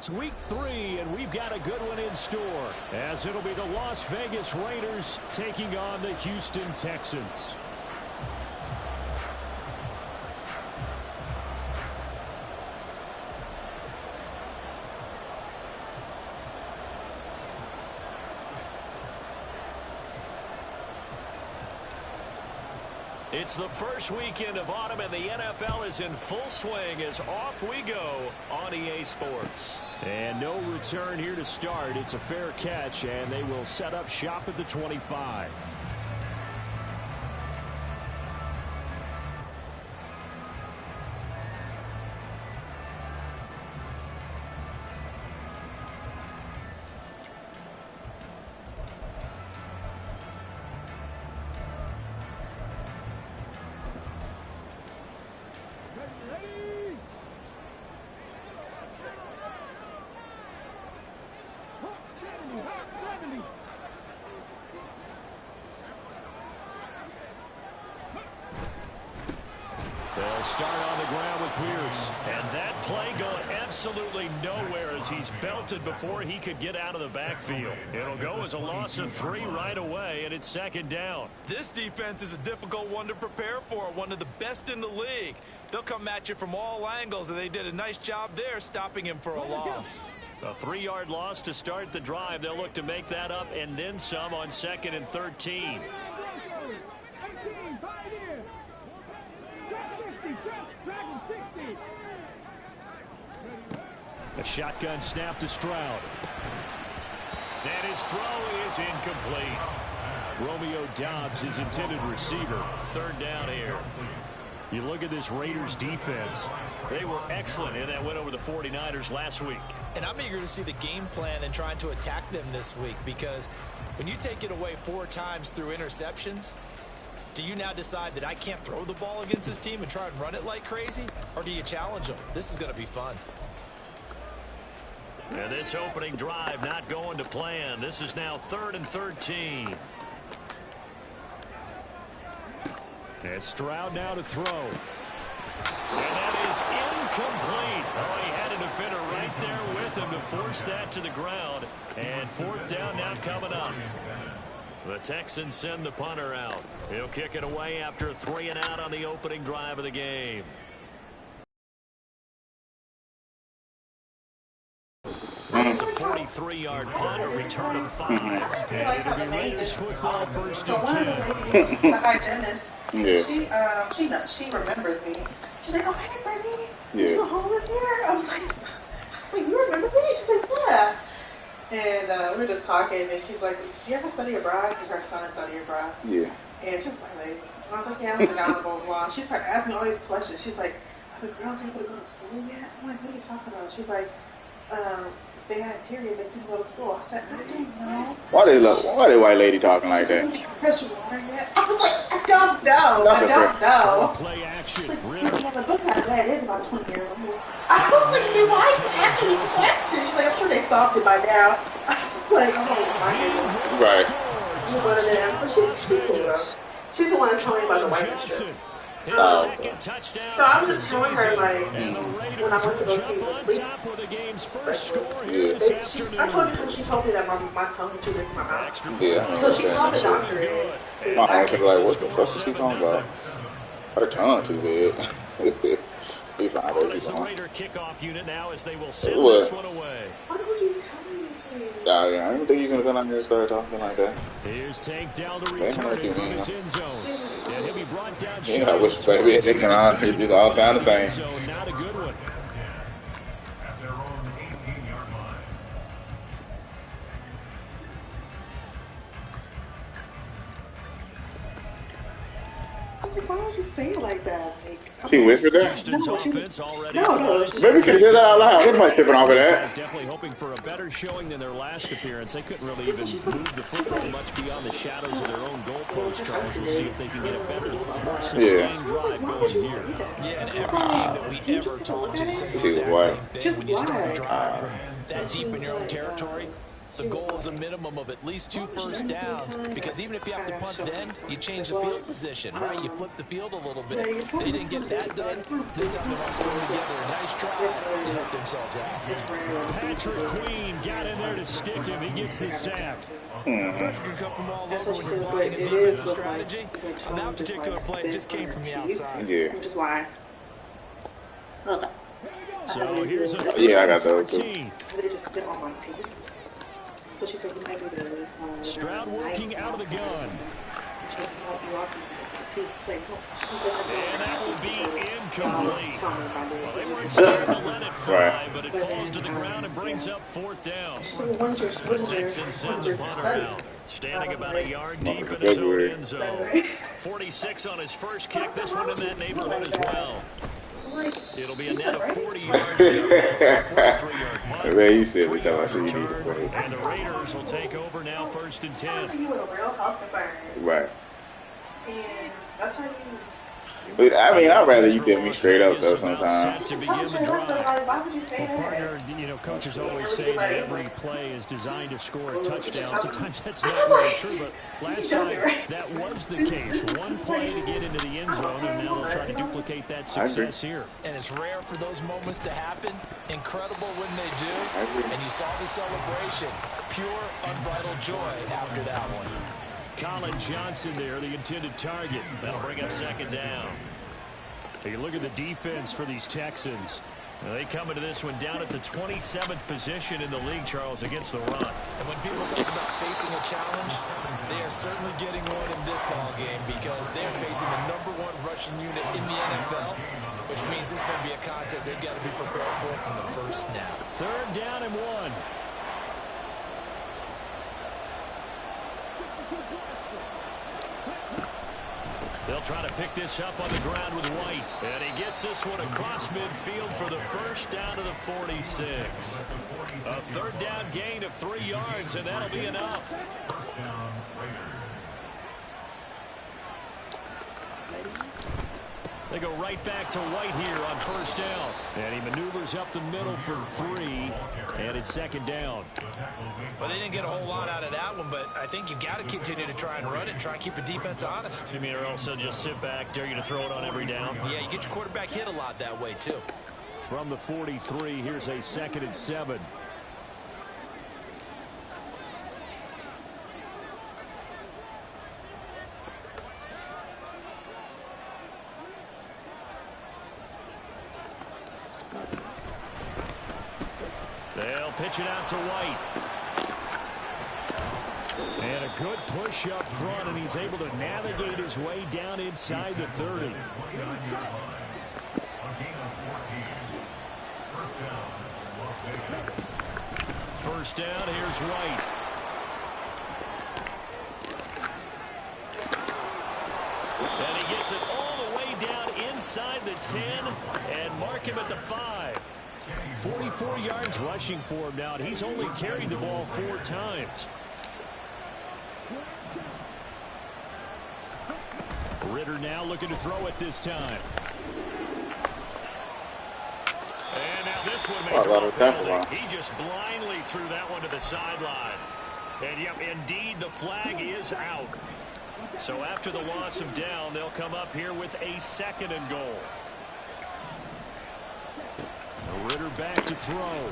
It's week 3, and we've got a good one in store, as it'll be the Las Vegas Raiders taking on the Houston Texans. It's the first weekend of autumn, and the NFL is in full swing as off we go on EA Sports. And no return here to start. It's a fair catch, and they will set up shop at the 25. They'll start on the ground with Pierce. And that play going absolutely nowhere as he's belted before he could get out of the backfield. It'll go as a loss of 3 right away, and it's 2nd down. This defense is a difficult one to prepare for, one of the best in the league. They'll come at you from all angles, and they did a nice job there stopping him for a loss. A 3-yard loss to start the drive. They'll look to make that up and then some on 2nd and 13. A shotgun snap to Stroud. And his throw is incomplete. Romeo Doubs, his intended receiver. 3rd down here. You look at this Raiders defense. They were excellent in that win over the 49ers last week. And I'm eager to see the game plan and trying to attack them this week, because when you take it away 4 times through interceptions, do you now decide that I can't throw the ball against this team and try and run it like crazy? Or do you challenge them? This is going to be fun. And this opening drive not going to plan. This is now 3rd and 13. And Stroud now to throw. And that is incomplete. Oh, he had a defender right there with him to force that to the ground. And 4th down now coming up. The Texans send the punter out. He'll kick it away after a 3 and out on the opening drive of the game. It's a 43-yard punt, a return of 5. And it'll be Raiders football 1st and 10. Hi, Janice. Yeah. She remembers me. She's like, oh, hey, Brittany. Yeah. You homeless here? I was like, you remember me? She's like, yeah. And we were just talking, and she's like, did you ever study abroad? Because her son is studying abroad. Yeah. And she's like, and I was like, yeah, I was like, blah, blah, blah. She started asking me all these questions. She's like, are the girls able to go to school yet? I'm like, what are you talking about? She's like, they had periods, they couldn't go to school. I said, I don't know. Why they white lady talking like that? Fresh water yet? I was like, I don't know. I don't know. Play action. She's like, yeah, the book I read is about 20 years old. I was like, then why are you asking me questions? She's like, I'm sure they solved it by now. I was like, oh my goodness. Right. She's one of them. But she's cool, though. She's the one that told me about the white strips. So I was just telling her, like, when I went to go see the sleep specialist, I told her, she told me that my tongue was too big for my mouth. Yeah. So she called the doctor in. My aunt was like, what the fuck is she talking about? Her tongue too big. We found out it's the Raider kickoff unit now as they will send what? This one away. Why would you tell me anything? Yeah, I didn't think you were going to come down here and start talking like that. Here's Tank down to return it from his end zone. And he'll be brought down short. Yeah, I wish, baby, they can all sound the same. So not a good one. Why would you say it like that? She whispered that? No. Maybe you could have said that out loud. Everybody's tripping off of that. Definitely hoping for a better showing than their last appearance. They couldn't really even move the football much beyond the shadows of their own goalpost, Charles. We'll see if they can get a better, more sustained drive going here. Yeah, and every team that we ever talked to says the exact same thing. When you start to drive from that deep in your own territory, The goal is a minimum of at least 2 first downs, because even if you have to punt then, you change the field position, right? You flip the field a little bit. They didn't get that done. This time they want to throw together a nice try and help themselves out. Patrick Queen got in there to stick him. He gets the sack. Pressure can come from all over when you're applying a defensive strategy. On that particular play, it just came from the outside. Yeah. Which is why. Okay. So here's a Yeah, I got those too. They just sit on my team. So she said, we might do the Stroud working out of the gun. And that will be incomplete. Well, they weren't scared to let it fly, but it falls to the ground and brings up 4th down. The Texans send the punter out, standing about a yard deep in his own end zone. 46 on his first kick. This one in that neighborhood as well. It'll be a net of 40 yards. 43-yard punt. Man, he said they tell us And the Raiders will take over now, 1st and 10. Right. And that's how you. But I mean, I'd rather you tell me straight up though sometimes. To begin the drive. Why would you say that? Partner, you know, coaches always say that every play is designed to score a touchdown. Sometimes that's not really true, but last time that was the case. One play to get into the end zone, and now they'll try to duplicate that success here. And it's rare for those moments to happen. Incredible when they do. And you saw the celebration. Pure, unbridled joy after that one. Colin Johnson there, the intended target. That'll bring up 2nd down. Take a look at the defense for these Texans. Now they come into this one down at the 27th position in the league, Charles, against the run. And when people talk about facing a challenge, they are certainly getting one in this ball game, because they're facing the #1 rushing unit in the NFL, which means it's going to be a contest they've got to be prepared for from the first snap. 3rd down and 1. They'll try to pick this up on the ground with White. And he gets this one across midfield for the 1st down to the 46. A 3rd down gain of 3 yards, and that'll be enough. They go right back to White here on 1st down. And he maneuvers up the middle for 3. And it's 2nd down. Well, they didn't get a whole lot out of that one, but I think you've got to continue to try and run it and try and keep the defense honest. You mean, or also just sit back, dare you to throw it on every down? Yeah, you get your quarterback hit a lot that way, too. From the 43, here's a 2nd and 7. They'll pitch it out to White. And a good push up front, and he's able to navigate his way down inside the 30. First down, here's White. And he gets it all the way down inside the 10 and mark him at the 5. 44 yards rushing for him now, and he's only carried the ball 4 times. Ritter now looking to throw it this time. And now this one may drop. He just blindly threw that one to the sideline. And yep, indeed the flag is out. So after the loss of down, they'll come up here with a 2nd and goal. Ritter back to throw.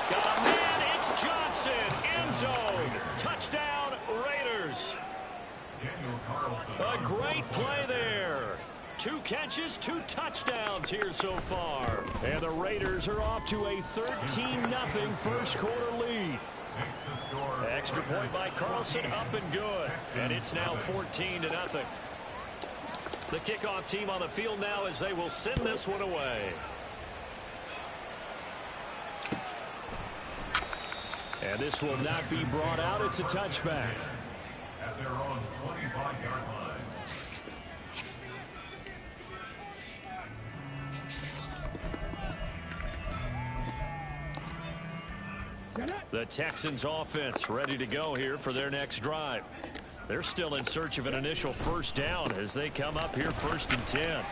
Got a man, it's Johnson, end zone. Touchdown, Raiders. A great play there. 2 catches, 2 touchdowns here so far. And the Raiders are off to a 13-0 first quarter lead. Extra point by Carlson, up and good. And it's now 14-0. The kickoff team on the field now as they will send this one away. And this will not be brought out. It's a touchback. At their own 25-yard line. The Texans offense ready to go here for their next drive. They're still in search of an initial first down as they come up here 1st and 10.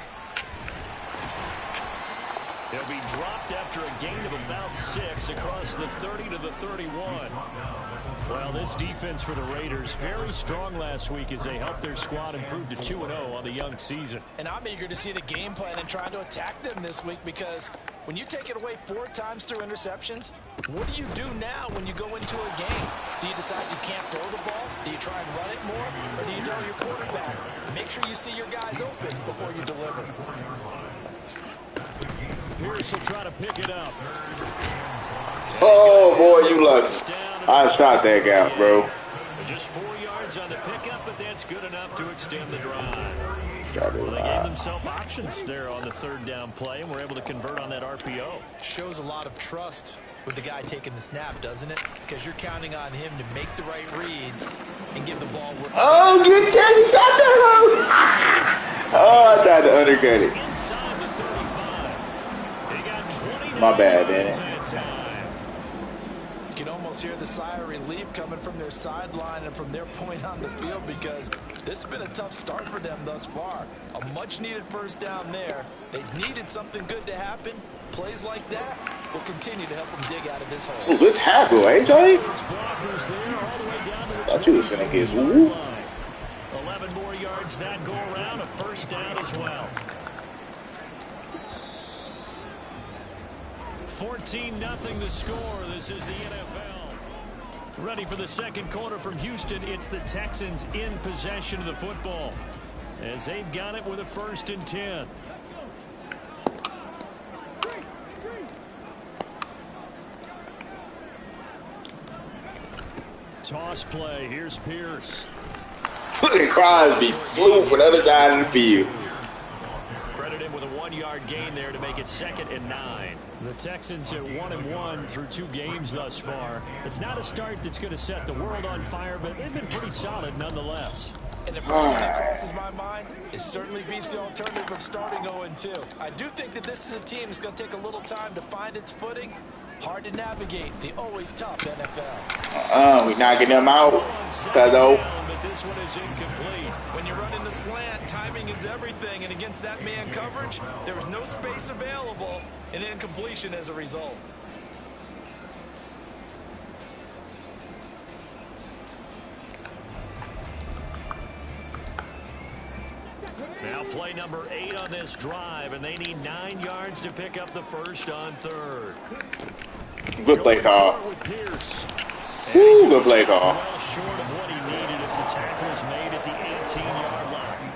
He'll be dropped after a gain of about 6 across the 30 to the 31. Well, this defense for the Raiders, very strong last week as they helped their squad improve to 2-0 on the young season. And I'm eager to see the game plan and trying to attack them this week, because when you take it away 4 times through interceptions, what do you do now when you go into a game? Do you decide you can't throw the ball? Do you try and run it more? Or do you tell your quarterback, make sure you see your guys open before you deliver? Pierce will try to pick it up. Oh, boy, you lucky. I shot that guy, bro. Just 4 yards on the pickup, but that's good enough to extend the drive. Well, They gave themselves options there on the 3rd down play, and were able to convert on that RPO. Shows a lot of trust with the guy taking the snap, doesn't it? Because you're counting on him to make the right reads and give the ball. Oh, get that! Oh, I tried to undercut it. Inside the 35. They got 29 My bad, yards man. that time. You can almost hear the sigh of relief coming from their sideline and from their point on the field, because this has been a tough start for them thus far. A much-needed 1st down there. They needed something good to happen. Plays like that will continue to help them dig out of this hole. Ooh, good tackle, AJ. Blockers there all the way down to the Thought you was finna get swoop. 11 more yards that go around, a 1st down as well. 14-0 the score. This is the NFL. Ready for the 2nd quarter from Houston. It's the Texans in possession of the football, as they've got it with a 1st and 10. Toss play. Here's Pierce. Look at Crosby flew from the other side of the field. Credit him with a 1-yard gain there to make it 2nd and 9. The Texans at 1-1 through 2 games thus far. It's not a start that's going to set the world on fire, but they've been pretty solid nonetheless. And the first thing that crosses my mind, it certainly beats the alternative of starting 0-2. I do think that this is a team that's going to take a little time to find its footing. Hard to navigate the always tough NFL. We knocking them out. Cuzzo. But this one is incomplete. When you run in the slant, timing is everything, and against that man coverage, there was no space available, and incompletion as a result. Now play number 8 on this drive, and they need 9 yards to pick up the 1st on 3rd. Good play call. Ooh, good play call. Well short of what he needed as the tackle is made at the 18-yard line.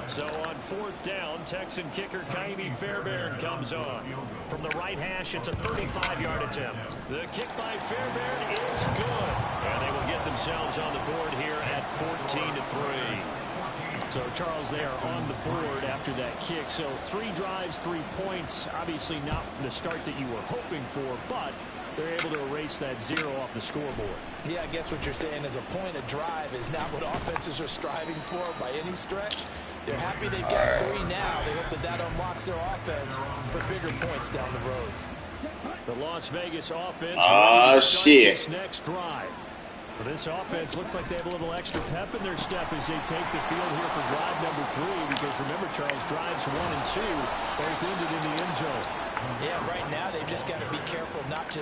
So on 4th down, Texan kicker Kaimi Fairbairn comes on. From the right hash, it's a 35-yard attempt. The kick by Fairbairn is good. And they will get themselves on the board here at 14-3. So, Charles, they are on the board after that kick. So 3 drives, 3 points. Obviously not the start that you were hoping for, but they're able to erase that 0 off the scoreboard. Yeah, I guess what you're saying is a point of drive is not what offenses are striving for by any stretch. They're happy they've got 3 now. They hope that that unlocks their offense for bigger points down the road. The Las Vegas offense. Shit. This next drive. Well, this offense looks like they have a little extra pep in their step as they take the field here for drive number 3. Because remember, Charles, drives 1 and 2 both ended in the end zone. Yeah, right now they've just got to be careful not to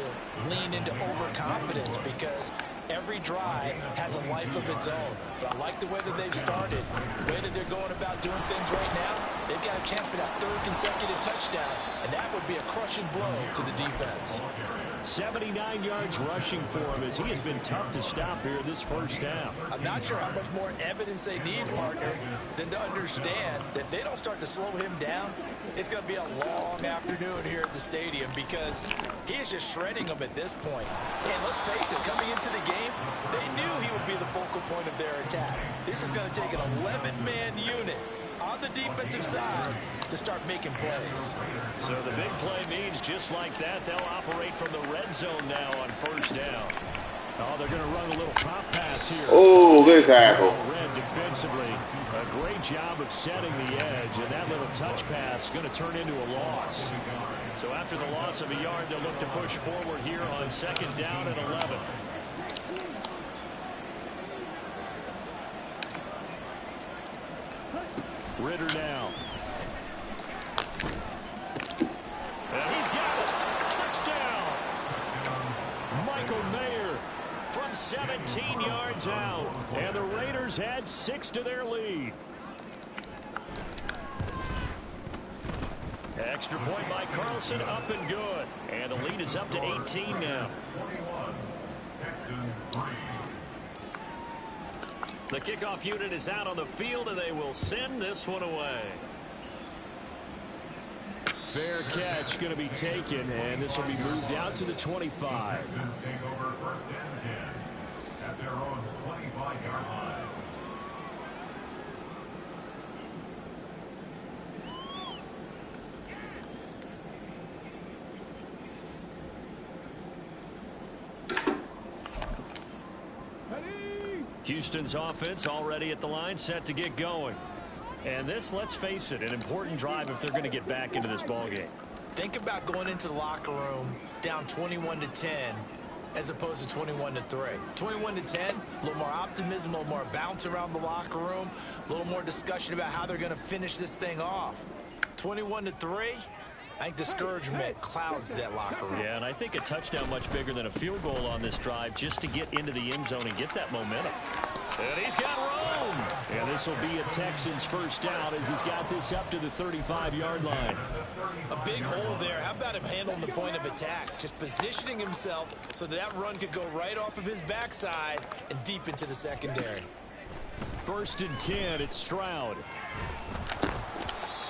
lean into overconfidence, because every drive has a life of its own. But I like the way that they've started, the way that they're going about doing things right now. They've got a chance for that 3rd consecutive touchdown, and that would be a crushing blow to the defense. 79 yards rushing for him, as he has been tough to stop here this 1st half. I'm not sure how much more evidence they need, partner, than to understand that if they don't start to slow him down, it's going to be a long afternoon here at the stadium, because he is just shredding them at this point. And let's face it, coming into the game, they knew he would be the focal point of their attack. This is going to take an 11-man unit on the defensive side to start making plays. So the big play means just like that, they'll operate from the red zone now on 1st down. Oh, they're going to run a little pop pass here. Oh, good tackle. Red defensively, a great job of setting the edge, and that little touch pass is going to turn into a loss. So after the loss of a yard, they'll look to push forward here on 2nd down and 11. Ritter now. tackle Mayer from 17 yards out. And the Raiders add 6 to their lead. Extra point by Carlson, up and good. And the lead is up to 18 now. 21. Texans 3. The kickoff unit is out on the field, and they will send this one away. Fair catch going to be taken, and this will be moved out to the 25. Texans take over 1st and 10 at their own 25-yard line. Houston's offense already at the line, set to get going. And this, let's face it, an important drive if they're going to get back into this ballgame. Think about going into the locker room down 21-10 as opposed to 21-3. 21-10, a little more optimism, a little more bounce around the locker room, a little more discussion about how they're going to finish this thing off. 21-3, I think discouragement clouds that locker room. Yeah, and I think a touchdown much bigger than a field goal on this drive just to get into the end zone and get that momentum. And he's got room. And this will be a Texans first down as he's got this up to the 35-yard line. A big hole there. How about him handling the point of attack? Just positioning himself so that run could go right off of his backside and deep into the secondary. 1st and 10, it's Stroud.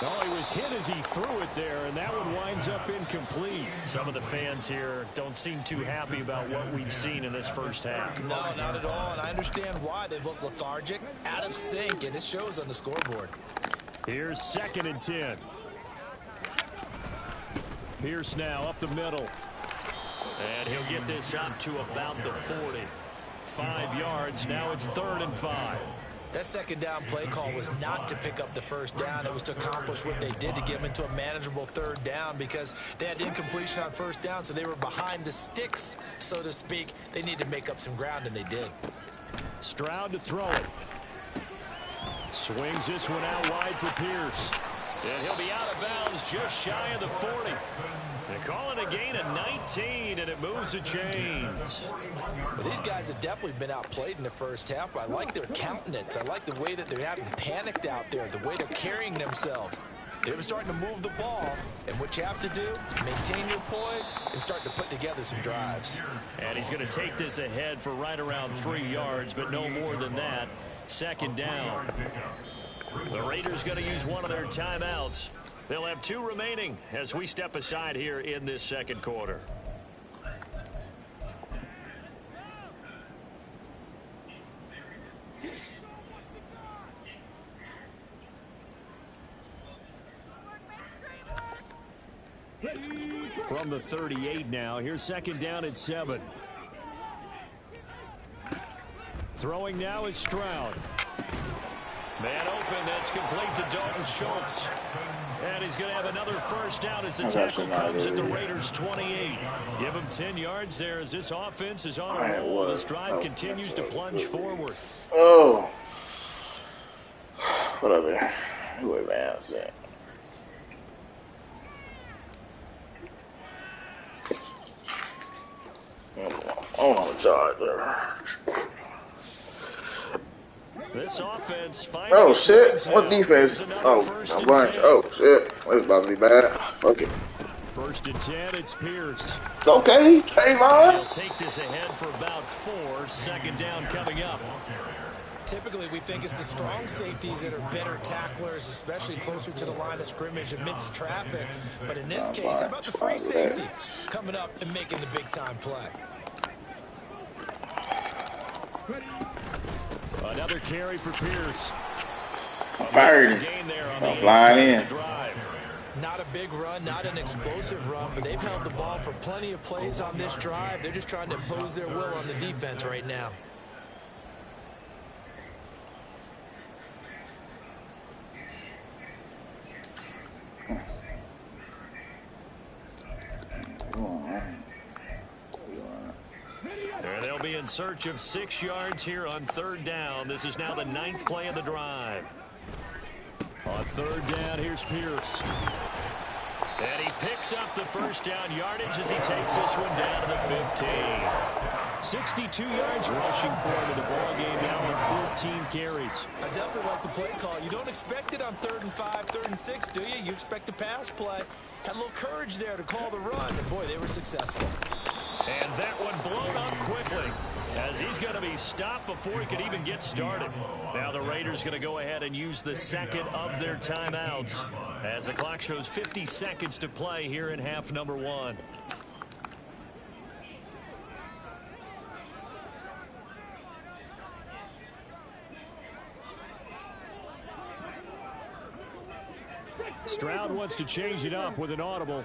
Oh, he was hit as he threw it there, and that one winds up incomplete. Some of the fans here don't seem too happy about what we've seen in this first half. No, not at all, and I understand why. They've looked lethargic, out of sync, and it shows on the scoreboard. Here's 2nd and 10. Pierce now up the middle. And he'll get this up to about the 40. 5 yards, now it's 3rd and 5. That 2nd down play call was not to pick up the 1st down. It was to accomplish what they did to get them into a manageable 3rd down because they had incompletion on 1st down, so they were behind the sticks, so to speak. They needed to make up some ground, and they did. Stroud to throw it. Swings this one out wide for Pierce. And he'll be out of bounds just shy of the 40. They're calling a gain of 19, and it moves the chains. Well, these guys have definitely been outplayed in the first half. I like their countenance. I like the way that they're having panicked out there, the way they're carrying themselves. They're starting to move the ball, and what you have to do, maintain your poise and start to put together some drives. And he's going to take this ahead for right around 3 yards, but no more than that. 2nd down. The Raiders going to use one of their timeouts. They'll have 2 remaining as we step aside here in this 2nd quarter. From the 38 now, here's 2nd down at 7. Throwing now is Stroud. Man open, that's complete to Dalton Schultz. And he's going to have another 1st down as the tackle comes at the Raiders' 28. Give him 10 yards there as this offense is on a roll. This drive continues to plunge forward. Oh. What other? Who advanced it? phone on the charger. This offense. Oh shit! What defense? Oh, a bunch. Oh shit! It's about to be bad. Okay. 1st and 10. It's Pierce. Okay, Trayvon. He'll take this ahead for about 4. 2nd down coming up. Typically, we think it's the strong safeties that are better tacklers, especially closer to the line of scrimmage amidst traffic. But in this case, how about the free safety coming up and making the big-time play? Another carry for Pierce. Bird. I'm flying in. Not a big run, not an explosive run, but they've held the ball for plenty of plays on this drive. They're just trying to impose their will on the defense right now. They'll be in search of 6 yards here on 3rd down. This is now the 9th play of the drive. On 3rd down, here's Pierce. And he picks up the first down yardage as he takes this one down to the 15. 62 yards rushing for him in the ball game now on 14 carries. I definitely like the play call. You don't expect it on 3rd and 5, 3rd and 6, do you? You expect a pass play. Had a little courage there to call the run, and boy, they were successful. And that one blown up quickly as he's going to be stopped before he could even get started. Now the Raiders going to go ahead and use the second of their timeouts as the clock shows 50 seconds to play here in half number 1. Stroud wants to change it up with an audible.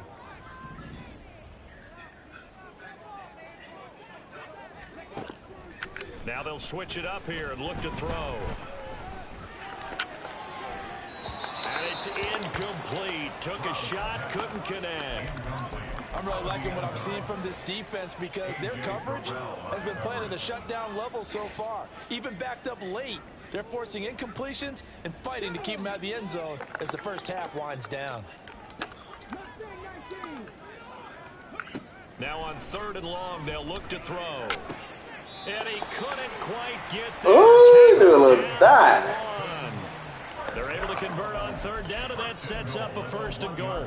Now they'll switch it up here and look to throw. And it's incomplete. Took a shot, couldn't connect. I'm really liking what I'm seeing from this defense because their coverage has been playing at a shutdown level so far. Even backed up late, they're forcing incompletions and fighting to keep them out of the end zone as the first half winds down. Now on 3rd and long, they'll look to throw. And he couldn't quite get there. Oh, look at that. They're able to convert on 3rd down, and that sets up a 1st and goal.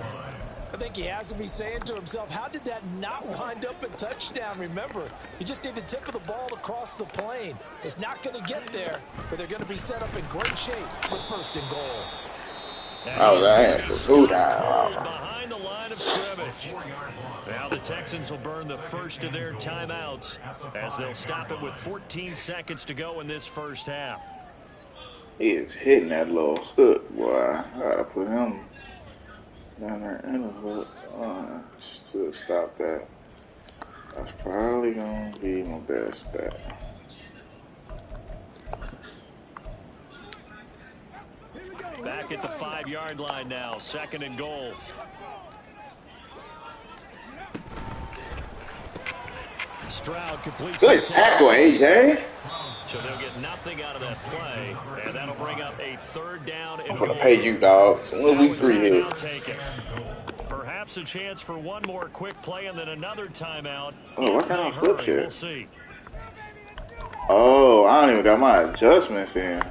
I think he has to be saying to himself, how did that not wind up a touchdown? Remember, you just need the tip of the ball to cross the plane. It's not going to get there, but they're going to be set up in great shape with 1st and goal. Oh, that is a behind the line of scrimmage. Now the Texans will burn the first of their timeouts as they'll stop it with 14 seconds to go in this first half. He is hitting that little hook, boy. I gotta put him down there in the hook to stop that. That's probably gonna be my best bet. Back at the 5-yard line now, 2nd and goal. Stroud completes. Good tackle, AJ. So they'll get nothing out of that play, and that'll bring up a 3rd down. I'm gonna pay you, dog. So we'll be 3 here. Perhaps a chance for one more quick play and then another timeout. Oh, what kind of flip shit? We'll see. Oh, I don't even got my adjustments in.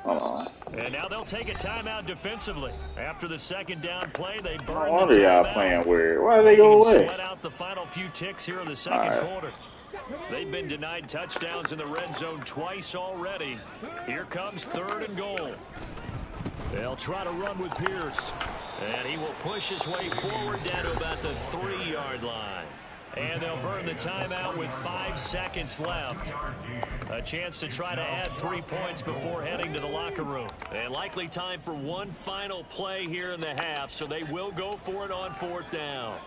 Hold on. And now they'll take a timeout defensively. After the 2nd down play, they burn No wonder y'all playing weird. Why did they go away? Sweat out the final few ticks here in the 2nd quarter. They've been denied touchdowns in the red zone twice already. Here comes 3rd and goal. They'll try to run with Pierce. And he will push his way forward down to about the 3-yard line. And they'll burn the timeout with 5 seconds left. A chance to try to add 3 points before heading to the locker room. And likely time for one final play here in the half, so they will go for it on 4th down.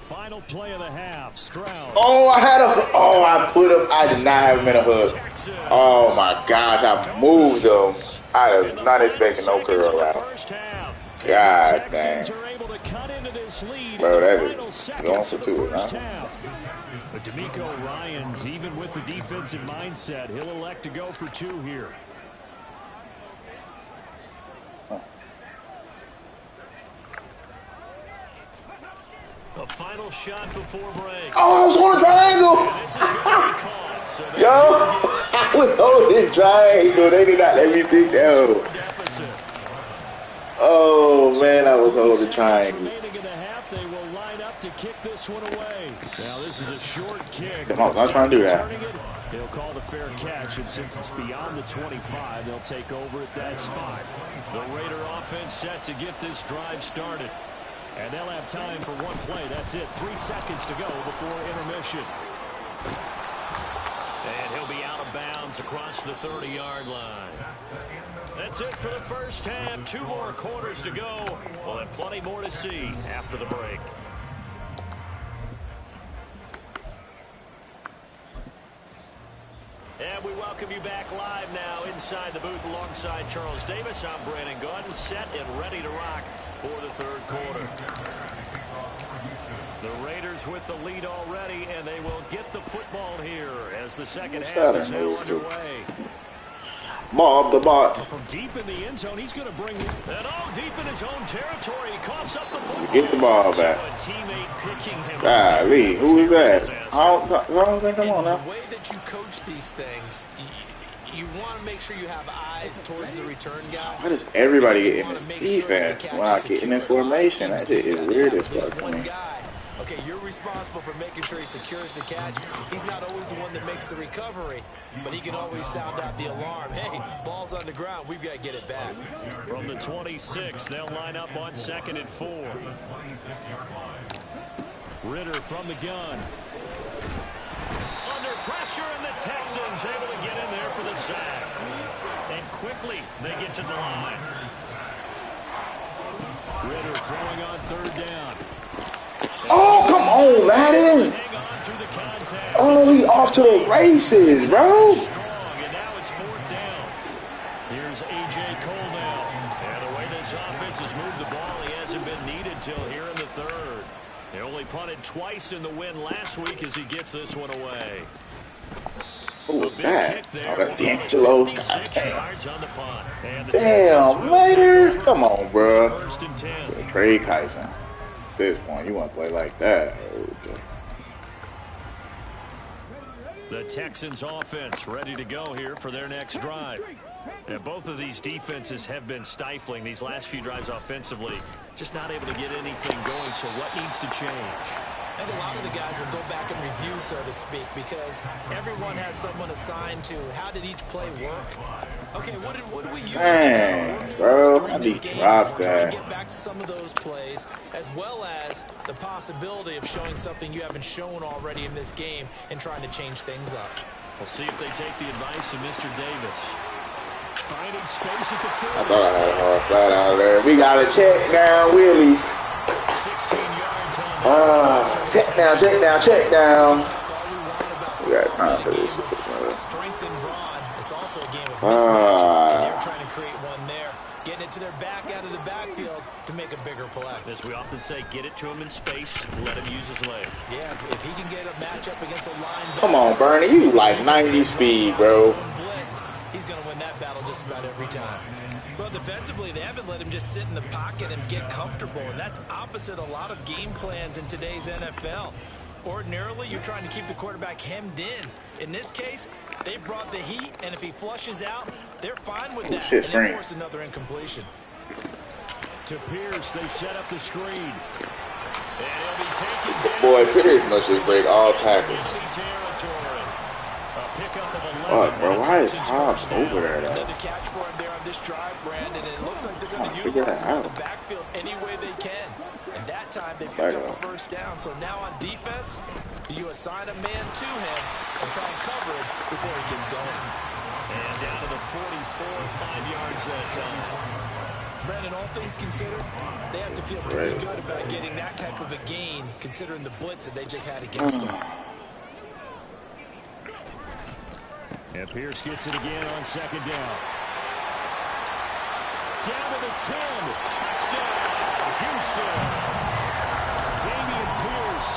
Final play of the half, Stroud. Oh, I did not have him in a hook. Oh my gosh, I moved him. I was not expecting no curl out. God dang. Bro, that is going for 2, huh? But D'Amico Ryans, even with the defensive mindset, he'll elect to go for 2 here. A final shot before break. Oh, I was on a triangle. Yo, I was on this triangle. They did not let me think down. Oh man, I was on the triangle. They will line up to kick this one away. Now this is a short kick. Come on, I'm trying to do that. They'll call it a fair catch, and since it's beyond the 25, they'll take over at that spot. The Raider offense set to get this drive started. And they'll have time for one play. That's it. 3 seconds to go before intermission. And he'll be out of bounds across the 30-yard line. That's it for the first half. 2 more quarters to go. We'll have plenty more to see after the break. And we welcome you back live now inside the booth alongside Charles Davis. I'm Brandon Gordon, set and ready to rock for the third quarter. The Raiders with the lead already, and they will get the football here as the second half is now underway. Bob the bot. From deep in the end zone, he's going to bring it. And deep in his own territory, he coughs up the football. Get the ball back. So a teammate picking him Golly, who is that? I don't think I'm on now. The way that you coach these things, you want to make sure you have eyes towards the return guy. Why does everybody get in this defense when I get in this formation? That shit is weird as fuck to me. Okay, you're responsible for making sure he secures the catch. He's not always the one that makes the recovery, but he can always sound out the alarm. Hey, ball's on the ground. We've got to get it back. From the 26, they'll line up on 2nd and 4. Ritter from the gun. Under pressure, and the Texans able to get in there for the sack. And quickly, they get to the line. Ritter throwing on 3rd down. Oh, come on, Madden. Oh, he off to the races, bro. And now it's 4th down. Here's A.J. Cole now. And the way this offense has moved the ball, he hasn't been needed till here in the 3rd. He only punted twice in the win last week as he gets this one away. Who was that? Oh, that's D'Angelo. Damn, later. Come on, bro. Trade Kyson. At this point, you want to play like that. Okay. The Texans offense ready to go here for their next drive. And both of these defenses have been stifling these last few drives offensively. Just not able to get anything going, so what needs to change? I think a lot of the guys will go back and review, so to speak, because everyone has someone assigned to how did each play work. Okay, what did we use? Man, bro, I need to drop that. Get back to some of those plays, as well as the possibility of showing something you haven't shown already in this game and trying to change things up. We'll see if they take the advice of Mr. Davis. Finding space at the field. I thought I had a hard flat out of there. We got a check down, Willie. 16 yards on check down. We got time for this. Strength and brawn. It's also a game of mismatches. And they're trying to create one there. Getting it to their back out of the backfield to make a bigger play. As we often say, get it to him in space, let him use his leg. Yeah, if he can get a matchup against a linebacker. Come on, Bernie, you like 90 speed, bro. He's going to win that battle just about every time. Well, defensively, they haven't let him just sit in the pocket and get comfortable, and that's opposite a lot of game plans in today's NFL. Ordinarily, you're trying to keep the quarterback hemmed in. In this case, they brought the heat, and if he flushes out, they're fine with that. Shit, and they force another incompletion. To Pierce, they set up the screen. And he'll be taken down. Boy, Pierce must just break all tackles. Fuck, bro, why is Hobbs over there, though? Another catch for him there on this drive, Brandon, and it looks like they're going to utilize the backfield any way they can. And that time, they picked up a first down. So now on defense, you assign a man to him and try and cover him before he gets going. And down to the 44, 5 yards that time. Brandon, all things considered, they have to feel pretty good about getting that type of a gain, considering the blitz that they just had against them. And Pierce gets it again on 2nd down. Down to the 10. Touchdown, Houston. Damian Pierce.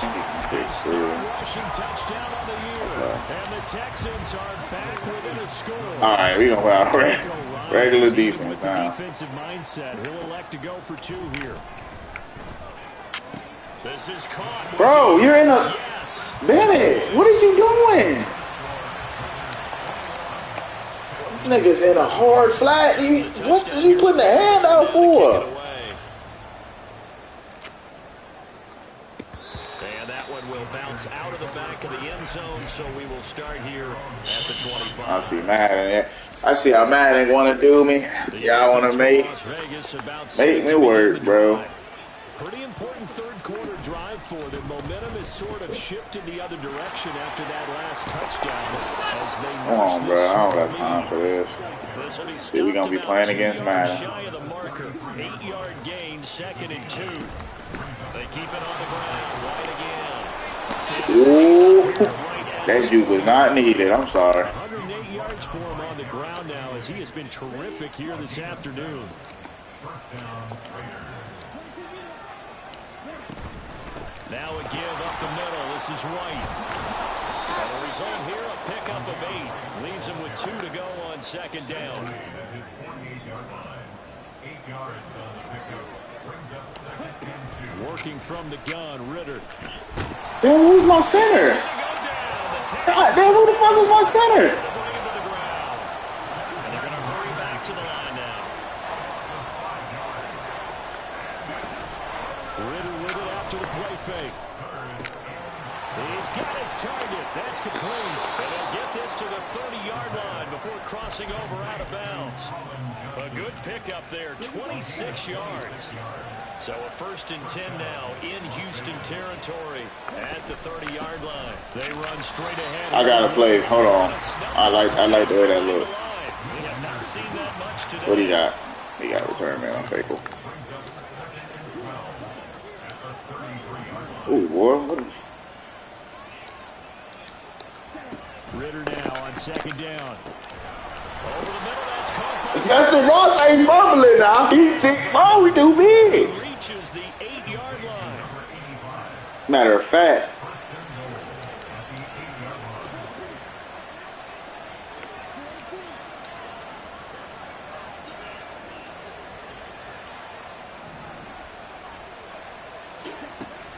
His rushing touchdown on the year. And the Texans are back within a score. All right, we're going to go regular defense with now. The defensive mindset. He'll elect to go for 2 here. This is caught. Bro, you're in a... Yes. Bennett, what are you doing? Niggas in a hard flat. What is he putting a hand out for? And that one will bounce out of the back of the end zone, so we will start here at the 25. I see Madden. I see how Madden want to do me. Y'all want to make me work, bro. Pretty important third quarter drive for them. Momentum has sort of shifted the other direction after that last touchdown. As they Come on, bro. I don't got time for this. See, we're going to be playing against Madden. Shy of the marker. 8-yard gain, 2nd and 2. They keep it on the ground. Right again. Ooh. That juke was not needed. I'm sorry. 108 yards for him on the ground now as he has been terrific here this afternoon. Now a give up the middle. This is White. And the result here, a pickup of 8. Leaves him with 2 to go on second down. At his 48-yard line. 8 yards on the pickup. Brings up second and 2. Working from the gun, Ritter. Damn, who's my center? God damn, who the fuck is my center? And they're going to hurry back to the line now. Ritter with it after the play fake. He's got his target. That's complete. And they'll get this to the 30-yard line before crossing over out of bounds. A good pickup there, 26 yards. So a 1st and 10 now in Houston territory at the 30-yard line. They run straight ahead. I gotta play. Hold on. I like the way that look. We have not seen that much today. What do you got? He got a return man on Fakel. Ooh, boy. What? Ritter now on second down. Over the middle, that's caught by That's the Ross ain't fumbling now. He take ball, we do big. reaches the 8-yard line. Matter of fact.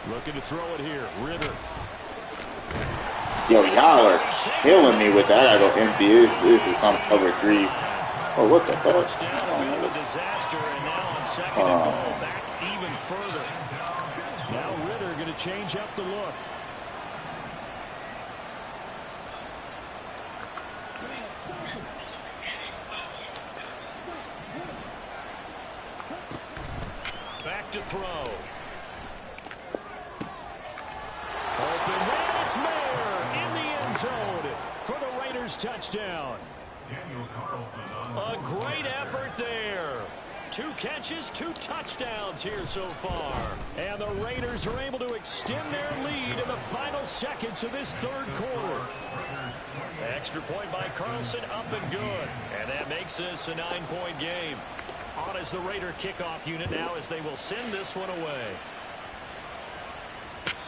Looking to throw it here. Ritter. Yo, y'all are killing me with that. I gotta go empty. This is some cover 3. Oh, what the fuck? First down, a bit of a disaster, and now on second and goal, back even further. Now Ritter going to change up the look. Back to throw. Open man, it's Mayer in the end zone for the Raiders touchdown. A great effort there. 2 catches, 2 touchdowns here so far. And the Raiders are able to extend their lead in the final seconds of this 3rd quarter. Extra point by Carlson, up and good. And that makes this a 9-point game. On as the Raider kickoff unit now as they will send this one away.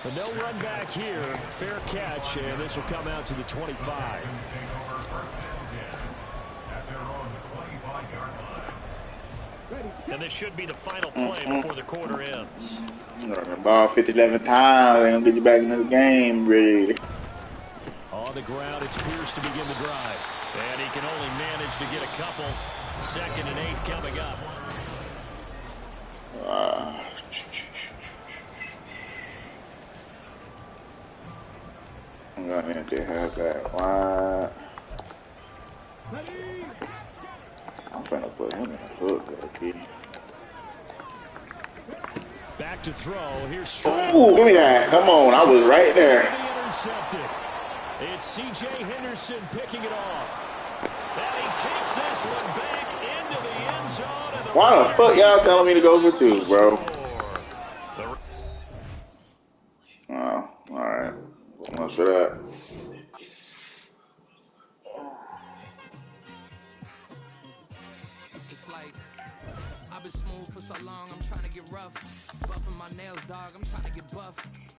But no run back here. Fair catch, and this will come out to the 25. And this should be the final play before the quarter ends. Ball 50-11 times. They're gonna get you back into the game, really. On the ground, it's Pierce to begin the drive. And he can only manage to get a couple. 2nd and 8 coming up. I'm gonna have to have that wide. I'm gonna put him in the hook, okay. Back to throw. Here's Ooh, give me that. Come on, I was right there. Intercepted. It's C.J. Henderson picking it off. And he takes this one back into the end zone. And Why the fuck y'all telling me to go for 2, bro? Oh, alright. Much for that. It's like I've been smooth for so long, I'm trying to get rough. Buffing my nails, dog, I'm trying to get buff.